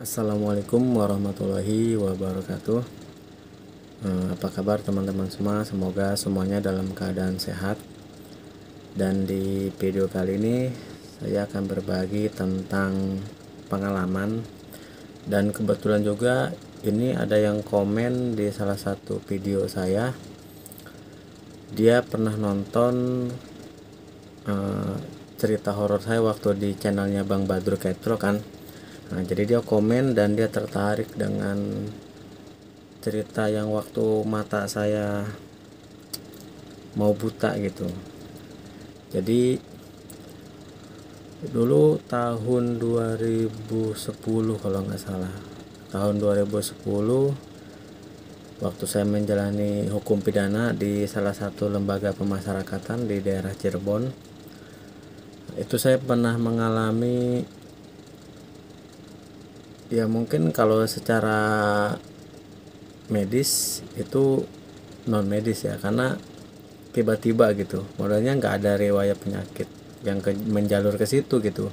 Assalamualaikum warahmatullahi wabarakatuh. Apa kabar teman-teman semua? Semoga semuanya dalam keadaan sehat. Dan di video kali ini saya akan berbagi tentang pengalaman. Dan kebetulan juga ini ada yang komen di salah satu video saya. Dia pernah nonton cerita horor saya waktu di channelnya Bang Badruk Ketro kan. Nah, jadi dia komen dan dia tertarik dengan cerita yang waktu mata saya mau buta gitu. Jadi dulu tahun 2010 kalau nggak salah. Tahun 2010 waktu saya menjalani hukum pidana di salah satu lembaga pemasyarakatan di daerah Cirebon. Itu saya pernah mengalami, ya mungkin kalau secara medis itu non medis ya, karena tiba-tiba gitu modelnya nggak ada riwayat penyakit yang menjalur ke situ gitu.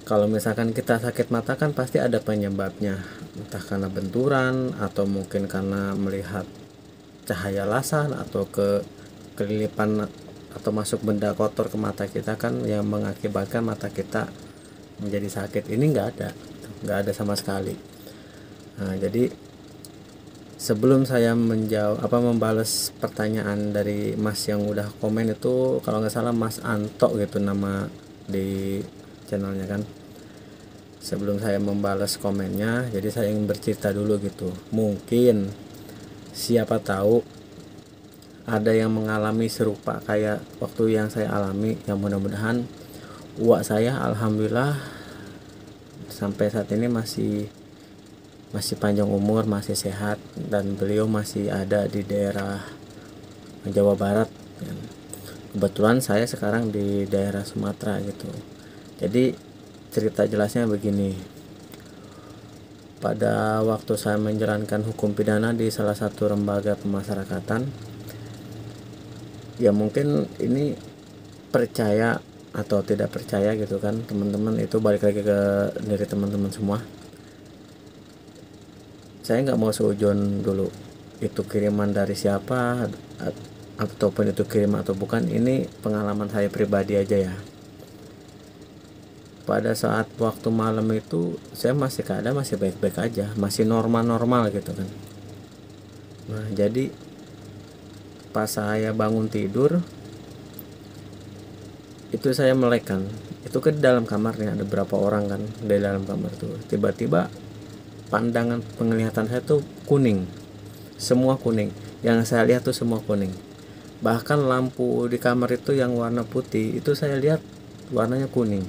Kalau misalkan kita sakit mata kan pasti ada penyebabnya, entah karena benturan atau mungkin karena melihat cahaya laser atau kelilipan atau masuk benda kotor ke mata kita kan yang mengakibatkan mata kita menjadi sakit. Ini nggak ada sama sekali. Nah, jadi sebelum saya membalas pertanyaan dari Mas yang udah komen itu, kalau nggak salah Mas Anto gitu nama di channelnya kan. Sebelum saya membalas komennya, jadi saya ingin bercerita dulu gitu. Mungkin siapa tahu ada yang mengalami serupa kayak waktu yang saya alami. Yang mudah-mudahan uak saya alhamdulillah sampai saat ini masih panjang umur, masih sehat, dan beliau masih ada di daerah Jawa Barat. Kebetulan saya sekarang di daerah Sumatera gitu. Jadi cerita jelasnya begini. Pada waktu saya menjalankan hukum pidana di salah satu lembaga pemasyarakatan, ya mungkin ini percaya atau tidak percaya gitu kan teman-teman, itu balik lagi ke diri teman-teman semua. Saya nggak mau seujon dulu itu kiriman dari siapa ataupun itu kirim atau bukan. Ini pengalaman saya pribadi aja ya. Pada saat waktu malam itu saya masih keadaan masih baik-baik aja, masih normal-normal gitu kan. Nah, jadi pas saya bangun tidur itu saya melek kan. Itu ke dalam kamarnya ada berapa orang kan di dalam kamar tuh. Tiba-tiba pandangan penglihatan saya tuh kuning. Semua kuning. Yang saya lihat tuh semua kuning. Bahkan lampu di kamar itu yang warna putih itu saya lihat warnanya kuning.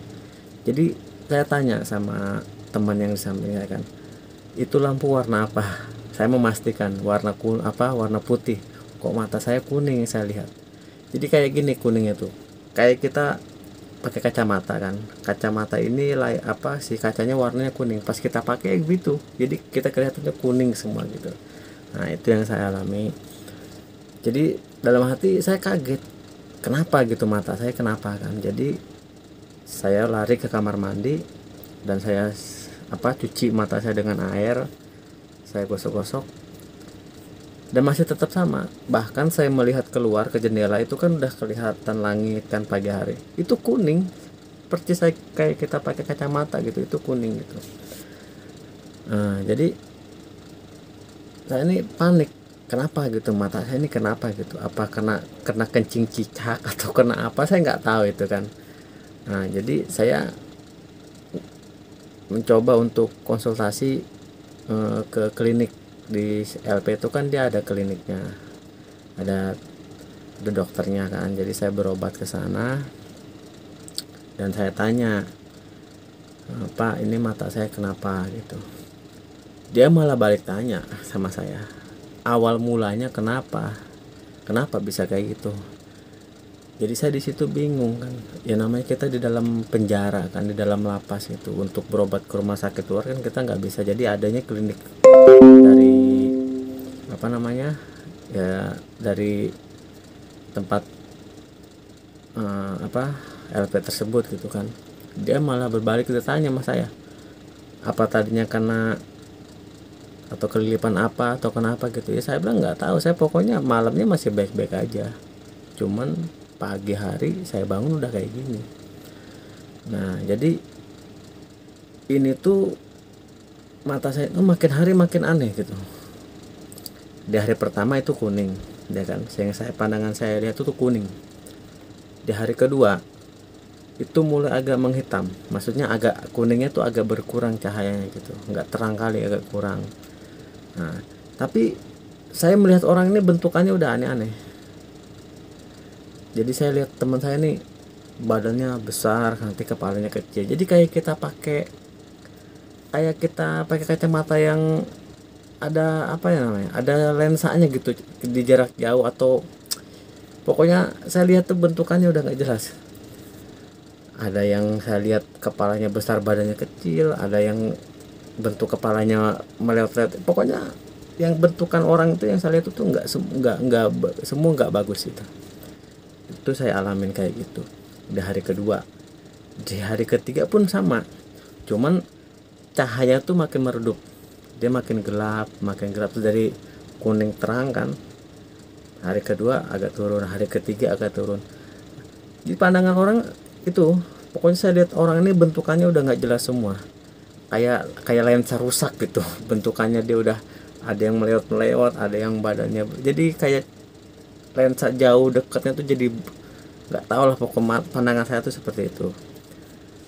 Jadi saya tanya sama teman yang di samping saya kan, itu lampu warna apa? Saya memastikan warna putih. Kok mata saya kuning saya lihat. Jadi kayak gini kuningnya tuh. Kayak kita pakai kacamata kan. Kacamata ini si kacanya warnanya kuning. Pas kita pakai gitu. Jadi kita kelihatannya kuning semua gitu. Nah, itu yang saya alami. Jadi dalam hati saya kaget. Kenapa gitu mata saya kenapa kan? Jadi saya lari ke kamar mandi dan saya cuci mata saya dengan air. Saya gosok-gosok dan masih tetap sama. Bahkan saya melihat keluar ke jendela itu kan udah kelihatan langit kan pagi hari. Itu kuning. Seperti saya kayak kita pakai kacamata gitu, itu kuning gitu. Nah, jadi saya ini panik. Kenapa gitu mata saya ini kenapa gitu? Apa kena kencing cicak atau kena apa? Saya nggak tahu itu kan. Nah, jadi saya mencoba untuk konsultasi ke klinik di LP itu kan dia ada kliniknya, ada dokternya kan. Jadi saya berobat ke sana dan saya tanya, Pak ini mata saya kenapa gitu. Dia malah balik tanya sama saya, awal mulanya kenapa bisa kayak gitu. Jadi saya di situ bingung kan. Ya namanya kita di dalam penjara kan, di dalam lapas itu. Untuk berobat ke rumah sakit luar kan kita nggak bisa. Jadi adanya klinik dari ya dari tempat LP tersebut gitu kan. Dia malah berbalik bertanya sama saya, apa tadinya karena atau kelilipan apa atau kenapa gitu ya, saya bilang nggak tahu, saya pokoknya malamnya masih baik-baik aja, cuman pagi hari saya bangun udah kayak gini. Nah jadi ini tuh mata saya tuh makin hari makin aneh gitu. Di hari pertama itu kuning ya kan, yang saya pandangan saya lihat itu tuh kuning. Di hari kedua itu mulai agak menghitam, maksudnya agak kuningnya tuh agak berkurang cahayanya gitu, nggak terang kali, agak kurang. Nah tapi saya melihat orang ini bentukannya udah aneh-aneh. Jadi saya lihat teman saya nih badannya besar, nanti kepalanya kecil, jadi kayak kita pakai kacamata yang ada apa ya namanya, ada lensanya gitu di jarak jauh, atau pokoknya saya lihat tuh bentukannya udah nggak jelas. Ada yang saya lihat kepalanya besar badannya kecil, ada yang bentuk kepalanya meleot-leot, pokoknya yang bentukan orang itu yang saya lihat itu semua nggak bagus itu saya alamin kayak gitu di hari kedua. Di hari ketiga pun sama, cuman cahaya tuh makin meredup, dia makin gelap tuh, dari kuning terang kan, hari kedua agak turun, hari ketiga agak turun. Di pandangan orang itu pokoknya saya lihat orang ini bentukannya udah nggak jelas semua, kayak lensa rusak gitu bentukannya, dia udah ada yang melewat, ada yang badannya jadi kayak lensa jauh dekatnya tuh, jadi nggak tahu lah, pokoknya pandangan saya tuh seperti itu.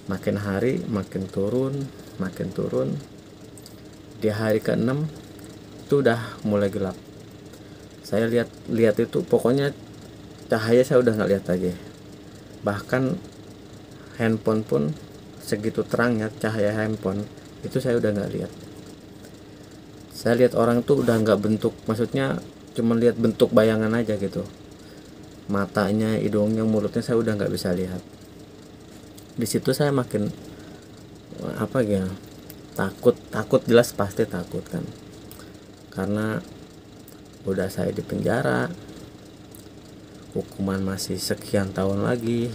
Makin hari makin turun, makin turun. Di hari ke-6 itu udah mulai gelap. Saya lihat itu pokoknya cahaya saya udah nggak lihat lagi. Bahkan handphone pun segitu terangnya cahaya handphone itu saya udah nggak lihat. Saya lihat orang tuh udah nggak bentuk, maksudnya cuma lihat bentuk bayangan aja gitu. Matanya, hidungnya, mulutnya saya udah nggak bisa lihat. Di situ saya makin apa ya, takut jelas, pasti takut kan, karena udah saya di penjara, hukuman masih sekian tahun lagi,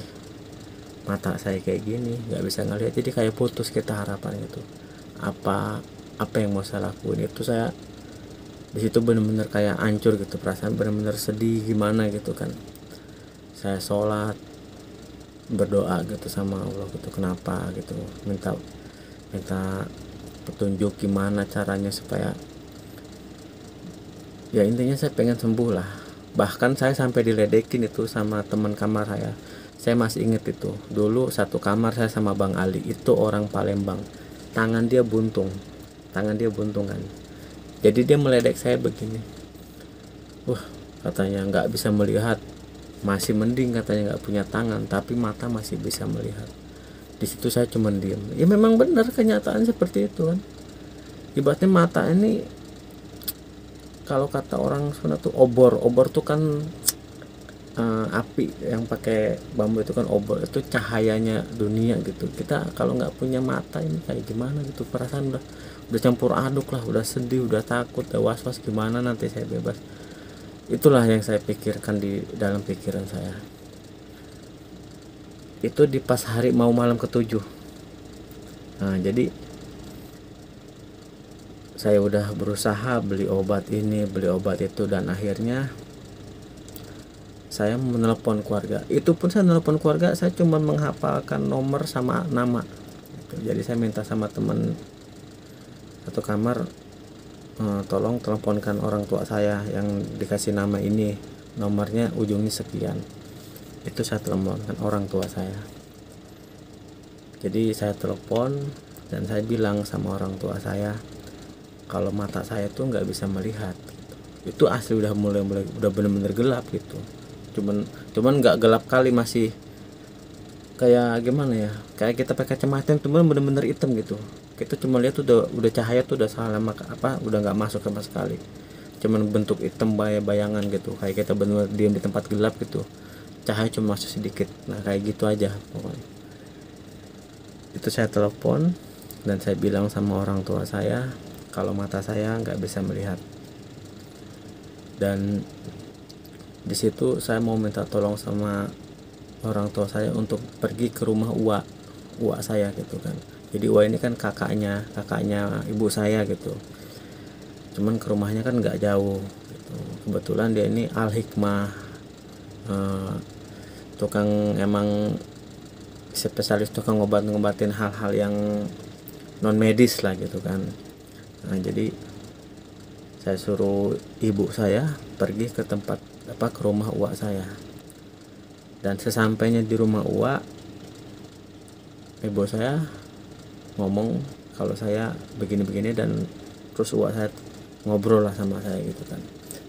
mata saya kayak gini nggak bisa ngelihat, jadi kayak putus kita harapan itu. Apa yang mau saya lakuin itu, saya di situ bener-bener kayak hancur gitu, perasaan bener-bener sedih gimana gitu kan. Saya sholat, berdoa gitu sama Allah gitu, kenapa gitu, minta petunjuk gimana caranya supaya ya intinya saya pengen sembuh lah. Bahkan saya sampai diledekin itu sama teman kamar saya masih inget itu dulu, satu kamar saya sama Bang Ali, itu orang Palembang, tangan dia buntung kan, jadi dia meledek saya begini, katanya nggak bisa melihat, masih mending katanya nggak punya tangan tapi mata masih bisa melihat. Di situ saya cuma diem. Ya memang benar kenyataan seperti itu kan. Ibaratnya mata ini, kalau kata orang Sunda tuh obor tuh kan api yang pakai bambu itu kan obor, itu cahayanya dunia gitu. Kita kalau nggak punya mata ini kayak gimana gitu, perasaan udah campur aduk lah, udah sedih, udah takut, udah was-was gimana nanti saya bebas. Itulah yang saya pikirkan di dalam pikiran saya. Itu di pas hari mau malam ke-7. Nah jadi saya udah berusaha beli obat ini, beli obat itu, dan akhirnya saya menelpon keluarga. Itu pun saya menelpon keluarga, saya cuma menghafalkan nomor sama nama gitu. Jadi saya minta sama teman satu kamar, tolong teleponkan orang tua saya yang dikasih nama ini, nomornya ujungnya sekian. Itu saya teleponkan orang tua saya. Jadi saya telepon dan saya bilang sama orang tua saya kalau mata saya tuh nggak bisa melihat gitu. Itu asli udah mulai udah bener-bener gelap gitu. Cuman nggak gelap kali, masih kayak gimana ya, kayak kita pakai kacamata cuman bener-bener hitam gitu. Kita cuma lihat tuh udah cahaya tuh udah salah udah nggak masuk sama sekali, cuman bentuk hitam bayangan gitu, kayak kita bener-bener diam di tempat gelap gitu, cahaya cuma masuk sedikit. Nah kayak gitu aja pokoknya. Itu saya telepon dan saya bilang sama orang tua saya kalau mata saya nggak bisa melihat. Dan di situ saya mau minta tolong sama orang tua saya untuk pergi ke rumah uak saya gitu kan. Jadi Uwa ini kan kakaknya ibu saya gitu, cuman ke rumahnya kan nggak jauh gitu. Kebetulan dia ini Al Hikmah, tukang, emang spesialis tukang ngobatin hal-hal yang non medis lah gitu kan. Nah jadi saya suruh ibu saya pergi ke tempat ke rumah Uwa saya, dan sesampainya di rumah Uwa, ibu saya ngomong kalau saya begini-begini, dan terus Uwa saya ngobrol lah sama saya gitu kan.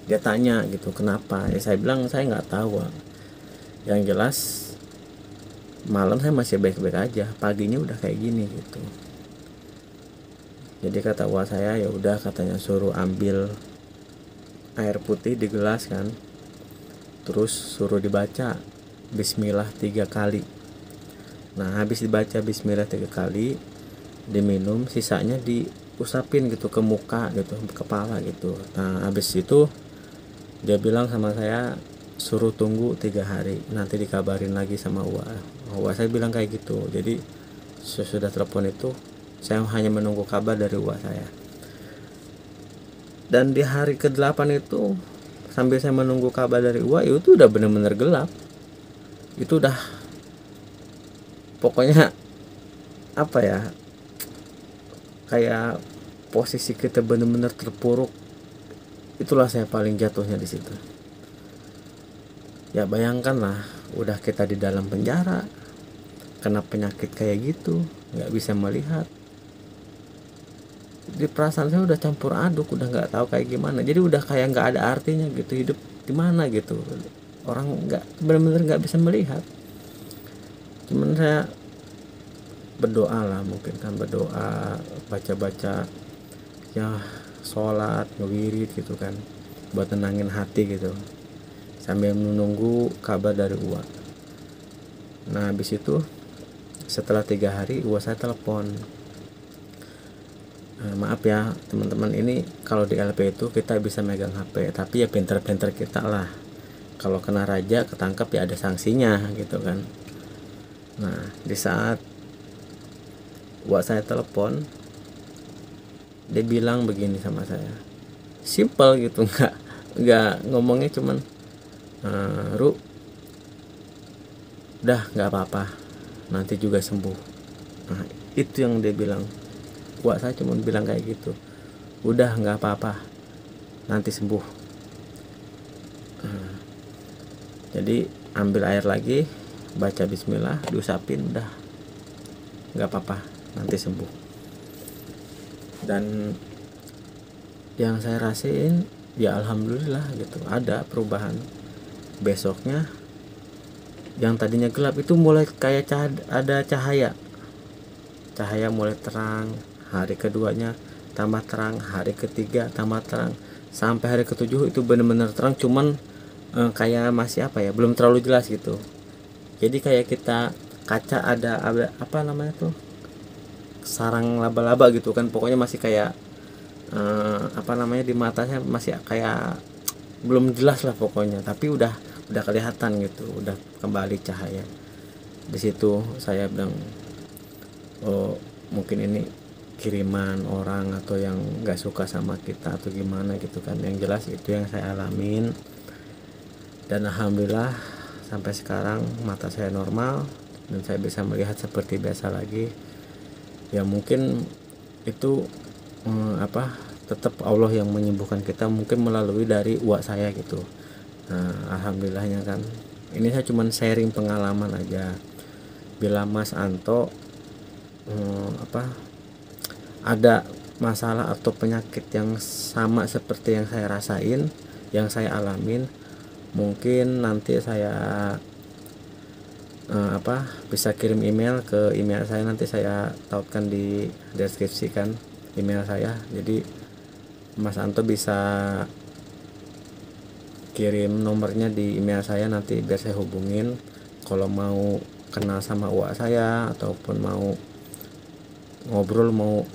Dia tanya gitu kenapa, ya saya bilang saya nggak tahu, yang jelas malam saya masih baik-baik aja, paginya udah kayak gini gitu. Jadi kata Uwa saya, ya udah katanya suruh ambil air putih di gelas kan, terus suruh dibaca Bismillah 3 kali. Nah habis dibaca Bismillah 3 kali, diminum, sisanya diusapin gitu ke muka gitu, ke kepala gitu. Nah habis itu dia bilang sama saya suruh tunggu 3 hari, nanti dikabarin lagi sama Uwa saya bilang kayak gitu. Jadi sesudah telepon itu saya hanya menunggu kabar dari Uwa saya. Dan di hari ke-8 itu sambil saya menunggu kabar dari Uwa, itu udah bener-bener gelap. Itu udah pokoknya apa ya, kayak posisi kita bener-bener terpuruk. Itulah saya paling jatuhnya di situ. Ya bayangkanlah, udah kita di dalam penjara, kena penyakit kayak gitu, nggak bisa melihat. Di perasaan saya udah campur aduk, udah nggak tahu kayak gimana. Jadi udah kayak nggak ada artinya gitu hidup di mana gitu. Orang nggak, benar-benar nggak bisa melihat. Cuman saya berdoa lah, mungkin kan berdoa, baca-baca ya, sholat, ngewirid gitu kan, buat tenangin hati gitu, sambil menunggu kabar dari Uwa. Nah habis itu setelah 3 hari Uwa saya telepon, maaf ya teman-teman, ini kalau di LP itu kita bisa megang HP, tapi ya pinter-pinter kita lah, kalau kena raja ketangkap ya ada sanksinya gitu kan. Nah di saat Uwa saya telepon, dia bilang begini sama saya, simple gitu, nggak ngomongnya, cuman Ru, udah nggak apa-apa, nanti juga sembuh. Nah itu yang dia bilang. Wah saya cuma bilang kayak gitu, udah nggak apa-apa, nanti sembuh. Jadi ambil air lagi, baca Bismillah, diusapin, udah nggak apa-apa, nanti sembuh. Dan yang saya rasain ya alhamdulillah gitu, ada perubahan. Besoknya yang tadinya gelap itu mulai kayak ada cahaya mulai terang. Hari keduanya tambah terang, hari ketiga tambah terang, sampai hari ketujuh itu benar-benar terang, cuman kayak masih apa ya, belum terlalu jelas gitu. Jadi kayak kita kaca ada apa namanya tuh, sarang laba-laba gitu kan, pokoknya masih kayak apa namanya, di matanya masih kayak belum jelas lah pokoknya, tapi udah kelihatan gitu, udah kembali cahaya. Di situ saya bilang, oh mungkin ini kiriman orang atau yang nggak suka sama kita atau gimana gitu kan. Yang jelas itu yang saya alamin, dan alhamdulillah sampai sekarang mata saya normal dan saya bisa melihat seperti biasa lagi. Ya mungkin itu tetap Allah yang menyembuhkan kita, mungkin melalui dari Uwa saya gitu. Nah alhamdulillahnya kan, ini saya cuman sharing pengalaman aja. Bila Mas Anto ada masalah atau penyakit yang sama seperti yang saya rasain, yang saya alamin, mungkin nanti saya bisa kirim email ke email saya, nanti saya tautkan di deskripsi kan email saya. Jadi Mas Anto bisa kirim nomornya di email saya, nanti biar saya hubungin kalau mau kenal sama Uwa saya ataupun mau ngobrol, mau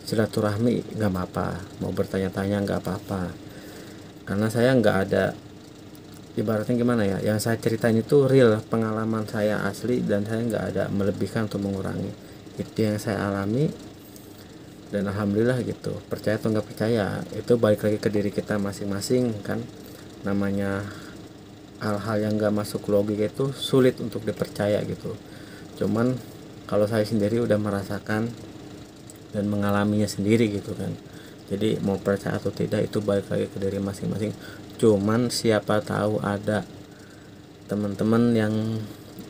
silaturahmi nggak apa-apa, mau bertanya-tanya nggak apa-apa, karena saya nggak ada, ibaratnya gimana ya, yang saya ceritain itu real pengalaman saya asli, dan saya nggak ada melebihkan atau mengurangi. Itu yang saya alami, dan alhamdulillah gitu. Percaya atau nggak percaya itu balik lagi ke diri kita masing-masing kan. Namanya hal-hal yang nggak masuk logika itu sulit untuk dipercaya gitu. Cuman kalau saya sendiri udah merasakan dan mengalaminya sendiri gitu kan. Jadi mau percaya atau tidak itu balik lagi ke diri masing-masing. Cuman siapa tahu ada teman-teman yang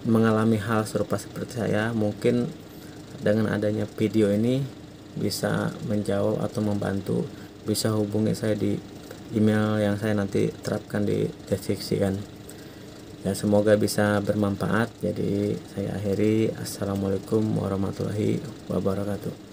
mengalami hal serupa seperti saya, mungkin dengan adanya video ini bisa menjawab atau membantu. Bisa hubungi saya di email yang saya nanti terapkan di deskripsi kan. Ya, semoga bisa bermanfaat. Jadi saya akhiri, assalamualaikum warahmatullahi wabarakatuh.